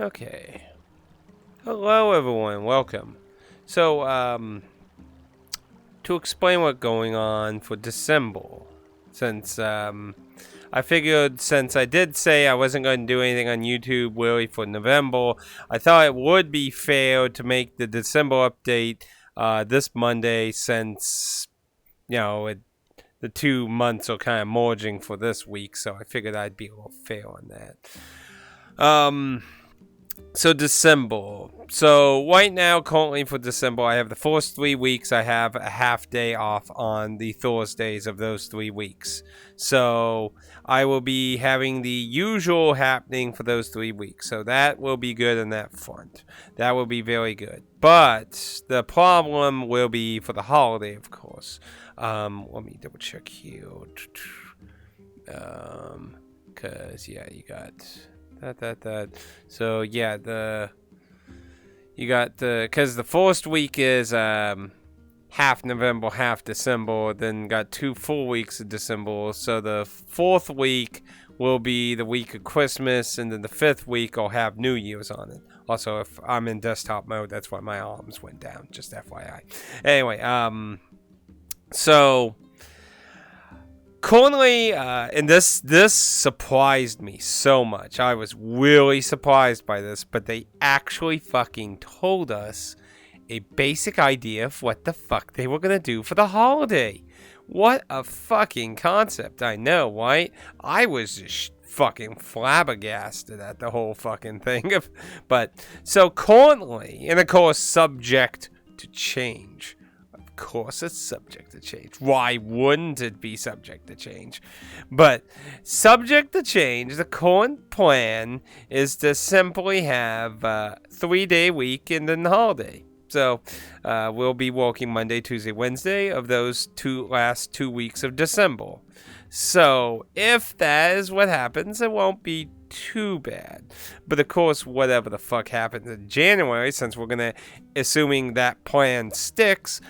Okay. Hello, everyone. Welcome. So, to explain what's going on for December, since I figured since I did say I wasn't going to do anything on YouTube really for November, I thought it would be fair to make the December update this Monday, since the 2 months are kind of merging for this week. So I figured I'd be a little fair on that. So December. So right now, currently for December, I have the first 3 weeks. I have a half day off on the Thursdays of those 3 weeks. So I will be having the usual happening for those 3 weeks. So that will be good on that front. That will be very good. But the problem will be for the holiday, of course. Let me double check here. Cause yeah, you got. So yeah, because the first week is half November, half December. Then got 2 full weeks of December. So the 4th week will be the week of Christmas, and then the 5th week I'll have New Year's on it. Also, if I'm in desktop mode, that's why my arms went down. Just FYI. Anyway, so. Currently, and this surprised me so much. I was really surprised by this, but they actually fucking told us a basic idea of what the fuck they were gonna do for the holiday. What a fucking concept, I know, right? I was just fucking flabbergasted at the whole fucking thing. But, so currently, and of course, subject to change. Of course it's subject to change. Why wouldn't it be subject to change? But subject to change, the current plan is to simply have a 3-day week and then the holiday. So we'll be working Monday, Tuesday, Wednesday of those last 2 weeks of December. So if that is what happens, it won't be too bad. But of course, whatever the fuck happens in January, since we're gonna, assuming that plan sticks,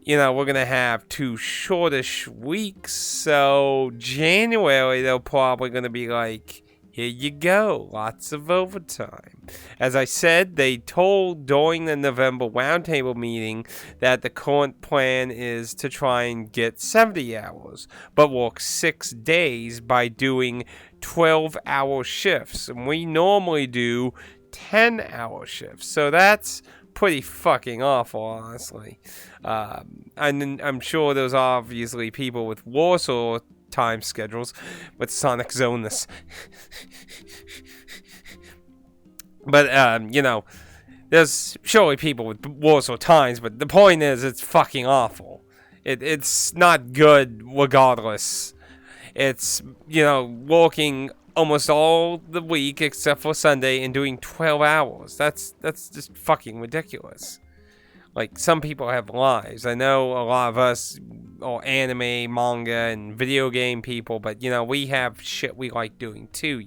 we're going to have 2 shortish weeks. So January, they're probably going to be like, here you go, lots of overtime. As I said, they told during the November roundtable meeting that the current plan is to try and get 70 hours, but work 6 days by doing 12-hour shifts. And we normally do 10-hour shifts. So that's pretty fucking awful, honestly. And I'm sure there's obviously people with Warsaw time schedules with Sonic Zonus. But, there's surely people with Warsaw times, but the point is, it's fucking awful. It's not good regardless. It's, working almost all the week except for Sunday and doing 12 hours. That's just fucking ridiculous. Like, some people have lives. I know a lot of us are anime, manga, and video game people, but, we have shit we like doing too,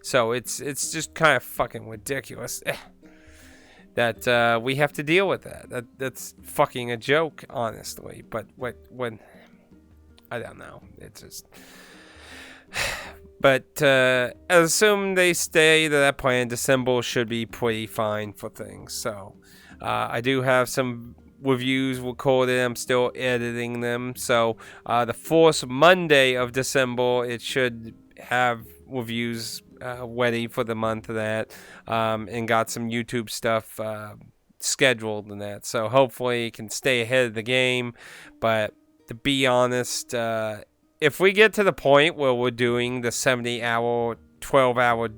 So it's just kind of fucking ridiculous that we have to deal with that. That's fucking a joke, honestly. But when I don't know. It's just... But assume they stay to that plan, December should be pretty fine for things. So I do have some reviews recorded. I'm still editing them. So the first Monday of December, it should have reviews ready for the month of that, and got some YouTube stuff scheduled and that. So hopefully it can stay ahead of the game. But to be honest, if we get to the point where we're doing the 70-hour, 12-hour,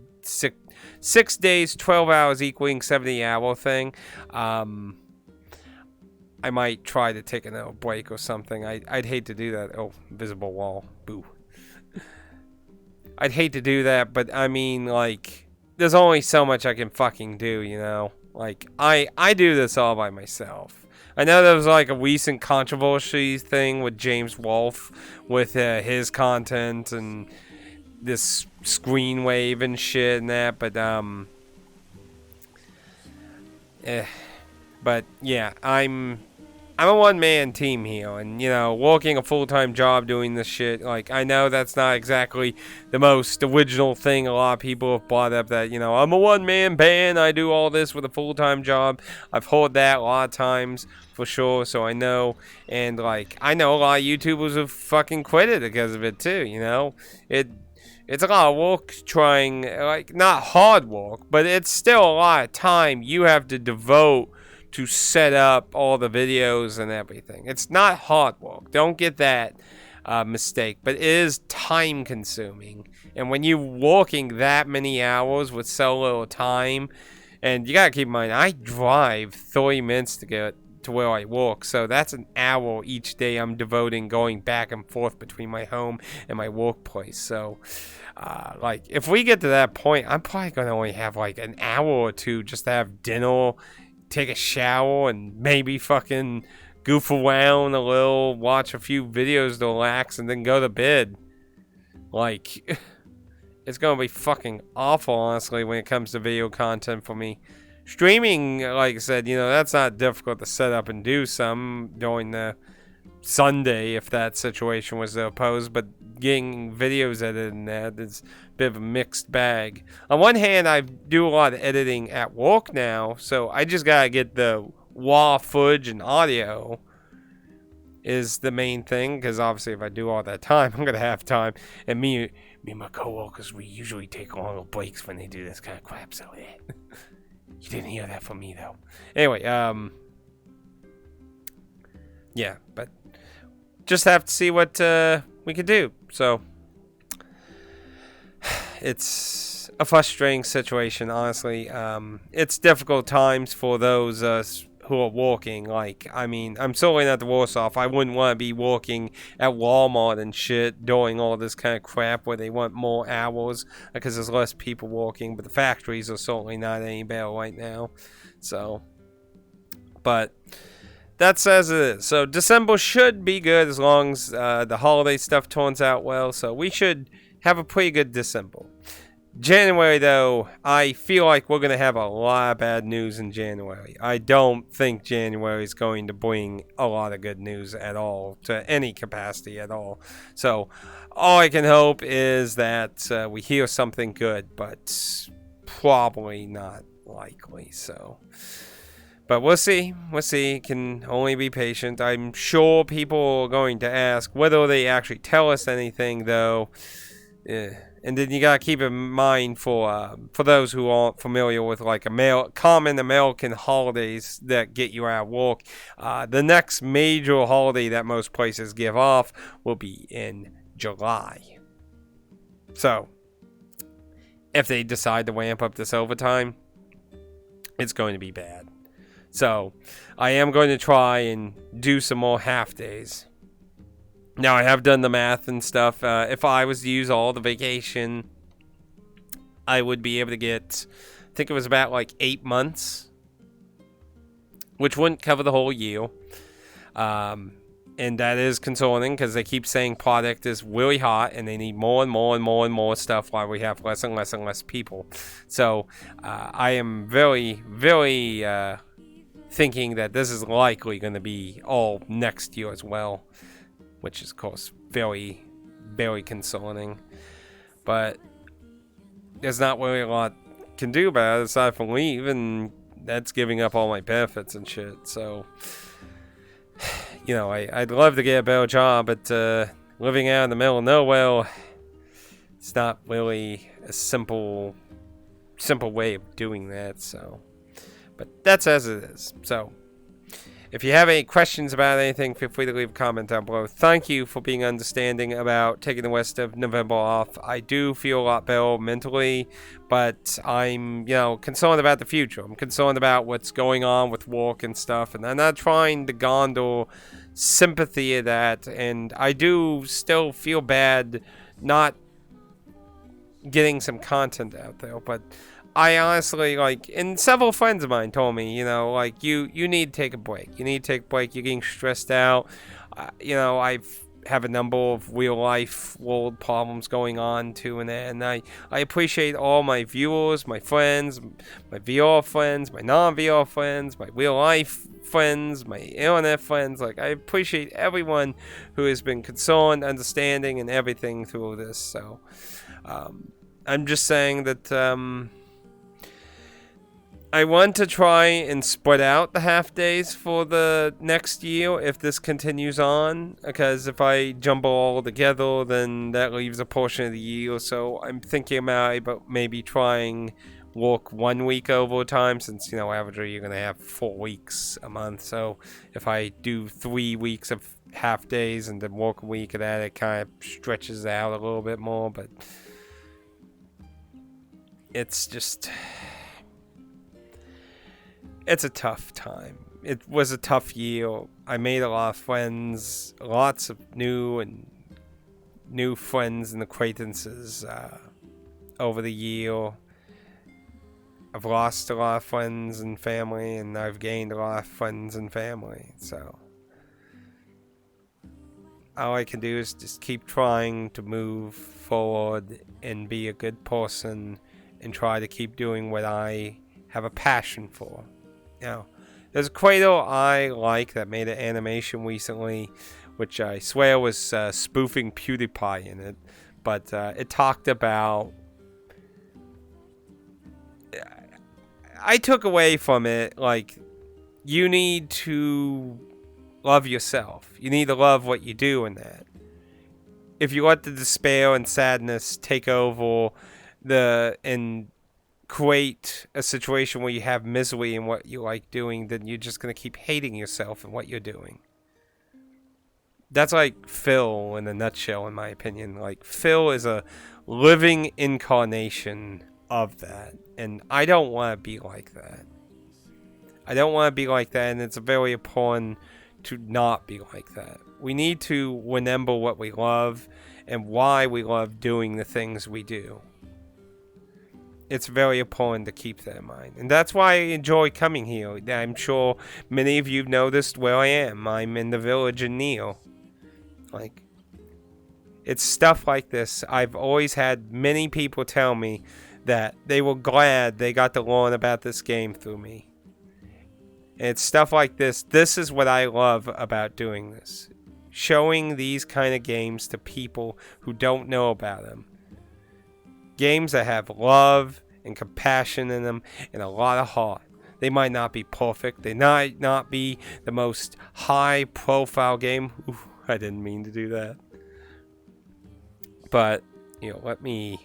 6 days, 12 hours equaling 70-hour thing, I might try to take another break or something. I'd hate to do that. Oh, visible wall. Boo. I'd hate to do that, but I mean, like, there's only so much I can fucking do, Like, I do this all by myself. I know there was like a recent controversy thing with James Wolfe with his content and this screen wave and shit and that, but yeah, I'm I'm a one-man team here, and, you know, working a full-time job doing this shit, like, I know that's not exactly the most original thing a lot of people have brought up, that, you know, I'm a one-man band, I do all this with a full-time job. I've heard that a lot of times, for sure, so I know, and, like, I know a lot of YouTubers have fucking quit it because of it, too, you know? It's a lot of work trying, like, not hard work, but it's still a lot of time you have to devote to set up all the videos and everything. It's not hard work. Don't get that mistake. But it is time consuming. And when you're working that many hours with so little time, and you gotta keep in mind, I drive 30 minutes to get to where I work. So that's an hour each day I'm devoting going back and forth between my home and my workplace. So, like, if we get to that point, I'm probably gonna only have like an hour or two just to have dinner, take a shower, and maybe fucking goof around a little, watch a few videos to relax, and then go to bed. Like, it's gonna be fucking awful, honestly, when it comes to video content for me. Streaming, like I said, you know, that's not difficult to set up and do some during the Sunday if that situation was to oppose, but getting videos edited and that is a bit of a mixed bag. On one hand, I do a lot of editing at work now, so I just gotta get the raw footage and audio is the main thing, because obviously if I do all that time, I'm gonna have time, and me and my coworkers, we usually take long breaks when they do this kind of crap, so yeah. You didn't hear that from me though. Anyway, yeah, but just have to see what we can do. So it's a frustrating situation, honestly. It's difficult times for those who are working. Like, I mean, I'm certainly not the worst off. I wouldn't want to be working at Walmart and shit, doing all this kind of crap where they want more hours because there's less people working. But the factories are certainly not any better right now. So, but that's as it is. So December should be good as long as the holiday stuff turns out well. So we should have a pretty good December. January, though, I feel like we're going to have a lot of bad news in January. I don't think January is going to bring a lot of good news at all, to any capacity at all. So all I can hope is that we hear something good, but probably not likely. So, but we'll see. We'll see. Can only be patient. I'm sure people are going to ask whether they actually tell us anything, though. And then you gotta keep in mind for those who aren't familiar with like common American holidays that get you out of work, the next major holiday that most places give off will be in July. So, if they decide to ramp up this overtime, it's going to be bad. So, I am going to try and do some more half days. Now, I have done the math and stuff. If I was to use all the vacation, I would be able to get, I think it was about like 8 months, which wouldn't cover the whole year. And that is concerning because they keep saying product is really hot and they need more and more and more and more stuff while we have less and less and less people. So I am very, very thinking that this is likely going to be all next year as well, which is, of course, very, very concerning. But there's not really a lot can do about it aside from leave, and that's giving up all my benefits and shit. So, you know, I'd love to get a better job, but living out in the middle of nowhere, it's not really a simple way of doing that. So, but that's as it is. So, if you have any questions about anything, feel free to leave a comment down below. Thank you for being understanding about taking the rest of November off. I do feel a lot better mentally, but I'm, you know, concerned about the future. I'm concerned about what's going on with work and stuff, and I'm not trying to garner sympathy of that, and I do still feel bad not getting some content out there, but I honestly, like, and several friends of mine told me, you know, like, you need to take a break. You need to take a break. You're getting stressed out. You know, I've have a number of real life world problems going on too in there. And I appreciate all my viewers, my friends, my VR friends, my non-VR friends, my real life friends, my internet friends. Like, I appreciate everyone who has been concerned, understanding, and everything through this. So I'm just saying that I want to try and spread out the half days for the next year if this continues on, because if I jumble all together, then that leaves a portion of the year. So I'm thinking about maybe trying work 1 week overtime, since, you know, averagely you're going to have 4 weeks a month. So if I do 3 weeks of half days and then work a week of that, it kind of stretches out a little bit more. But it's just... it's a tough time. It was a tough year. I made a lot of friends, lots of new friends and acquaintances over the year. I've lost a lot of friends and family, and I've gained a lot of friends and family. So all I can do is just keep trying to move forward and be a good person and try to keep doing what I have a passion for. You know, there's a creator I like that made an animation recently, which I swear was spoofing PewDiePie in it, but it talked about... I took away from it, like, you need to love yourself. You need to love what you do in that. If you let the despair and sadness take over and create a situation where you have misery in what you like doing, then you're just going to keep hating yourself and what you're doing. That's like Phil in a nutshell, in my opinion. Like, Phil is a living incarnation of that, and I don't want to be like that. I don't want to be like that, and it's very important to not be like that. We need to remember what we love and why we love doing the things we do. It's very important to keep that in mind. And that's why I enjoy coming here. I'm sure many of you have noticed where I am. I'm in the village in Neil. Like, it's stuff like this. I've always had many people tell me that they were glad they got to learn about this game through me. And it's stuff like this. This is what I love about doing this. Showing these kind of games to people who don't know about them. Games that have love and compassion in them and a lot of heart. They might not be perfect. They might not be the most high-profile game. Ooh, I didn't mean to do that. But, you know, let me...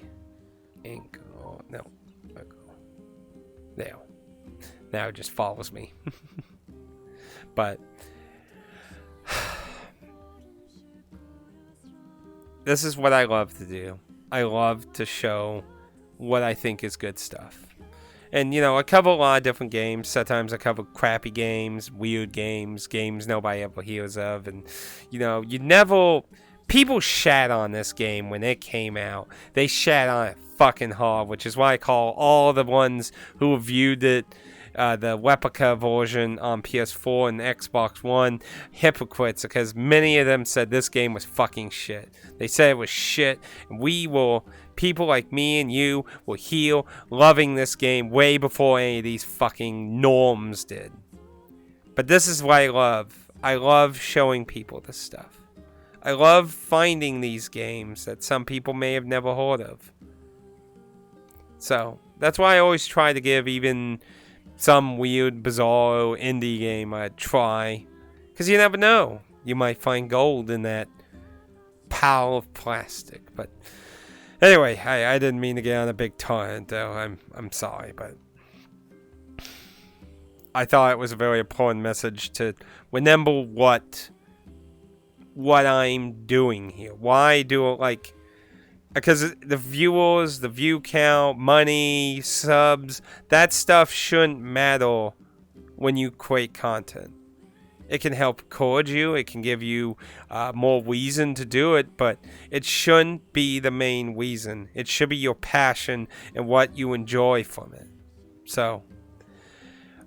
ink. Oh, no. There. Now it just follows me. But... this is what I love to do. I love to show what I think is good stuff. And, you know, I cover a lot of different games. Sometimes I cover crappy games, weird games, games nobody ever hears of. And, you know, people shat on this game when it came out. They shat on it fucking hard, which is why I call all the ones who reviewed it, the replica version on PS4 and Xbox One, hypocrites, because many of them said this game was fucking shit. They said it was shit, and people like me and you were here loving this game way before any of these fucking norms did. But this is what I love. I love showing people this stuff. I love finding these games that some people may have never heard of. So, that's why I always try to give even some weird, bizarre indie game a try. Because you never know. You might find gold in that pile of plastic. But anyway, I didn't mean to get on a big tangent, though. I'm sorry, but I thought it was a very important message to remember what I'm doing here. Why do it, like... because the viewers, the view count, money, subs, that stuff shouldn't matter when you create content. It can help encourage you. It can give you more reason to do it, but it shouldn't be the main reason. It should be your passion and what you enjoy from it. So,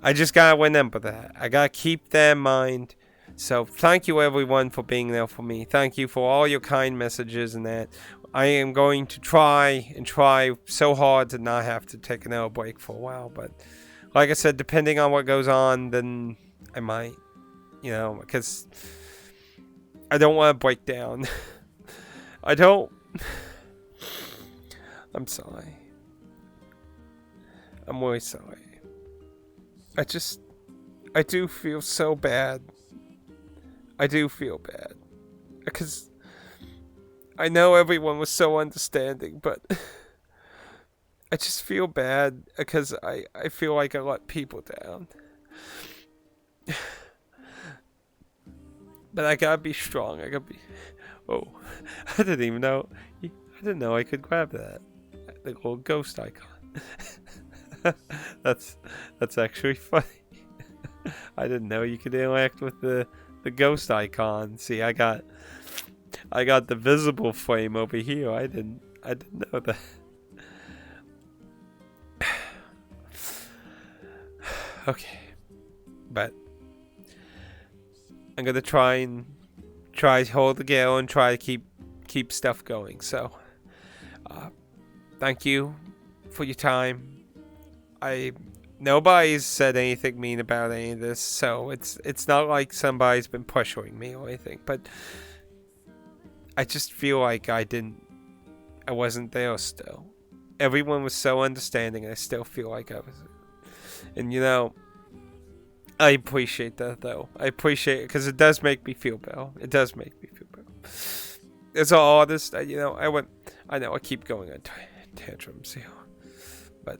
I just gotta remember that. I gotta keep that in mind. So thank you everyone for being there for me. Thank you for all your kind messages and that. I am going to try so hard to not have to take another break for a while. But like I said, depending on what goes on, then I might, because I don't want to break down. I don't. I'm sorry. I'm really sorry. I do feel so bad. I do feel bad. Because I know everyone was so understanding, but I just feel bad because I feel like I let people down. But I gotta be strong. I gotta be... Oh, I didn't even know. I didn't know I could grab that. The little ghost icon. That's actually funny. I didn't know you could interact with the ghost icon. See, I got the visible flame over here. I didn't know that. Okay, but I'm gonna try to hold the gale and try to keep stuff going. So, thank you for your time. Nobody's said anything mean about any of this, so it's not like somebody's been pressuring me or anything, but I just feel like I wasn't there still. Everyone was so understanding, and I still feel like I was. And I appreciate that though. I appreciate it because it does make me feel better. It does make me feel better. As an artist, I keep going on tantrums here, but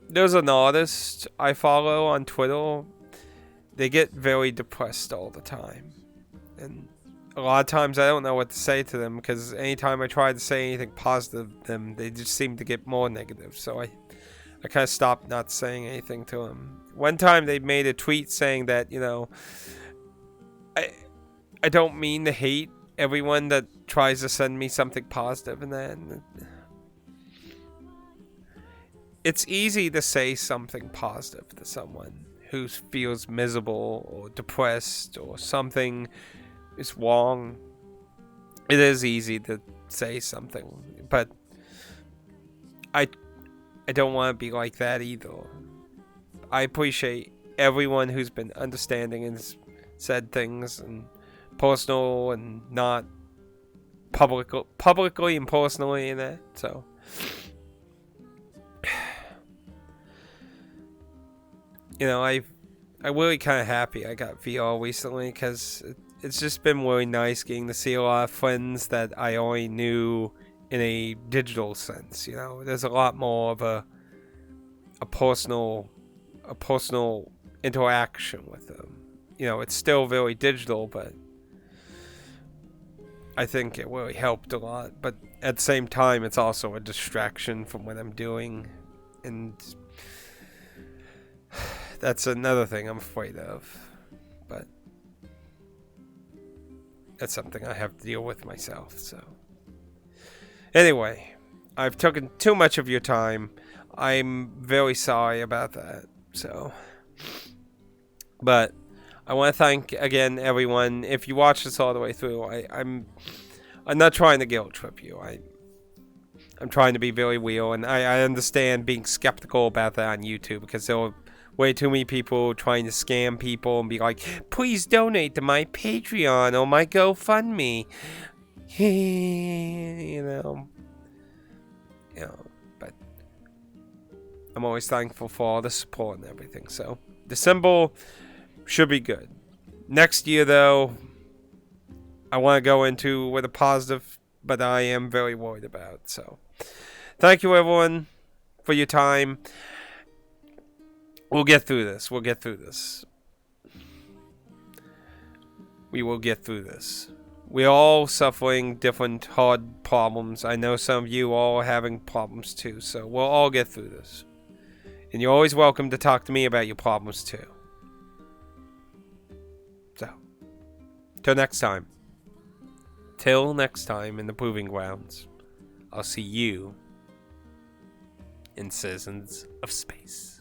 there's an artist I follow on Twitter. They get very depressed all the time, and a lot of times I don't know what to say to them because anytime I try to say anything positive to them, they just seem to get more negative. So I kind of stopped not saying anything to them. One time they made a tweet saying that, I don't mean to hate everyone that tries to send me something positive, and then it's easy to say something positive to someone who feels miserable or depressed or something is wrong. It is easy to say something, but I don't want to be like that either. I appreciate everyone who's been understanding and said things and personal and not publicly and personally and that. So I'm really kind of happy I got VR recently because it's just been really nice getting to see a lot of friends that I only knew in a digital sense. There's a lot more of a personal interaction with them. It's still very digital, but I think it really helped a lot. But at the same time, it's also a distraction from what I'm doing, and that's another thing I'm afraid of. But that's something I have to deal with myself. So anyway, I've taken too much of your time. I'm very sorry about that. So, but I want to thank again everyone. If you watch this all the way through, I'm not trying to guilt trip you. I'm trying to be very real, and I understand being skeptical about that on YouTube because there were way too many people trying to scam people and be like, please donate to my Patreon or my GoFundMe. But I'm always thankful for all the support and everything. So December should be good. Next year, though, I want to go into with a positive, but I am very worried about. So thank you, everyone, for your time. We'll get through this. We will get through this. We're all suffering different hard problems. I know some of you all are having problems too, so we'll all get through this. And you're always welcome to talk to me about your problems too. So, till next time. Till next time in the Proving Grounds. I'll see you in Citizens of Space.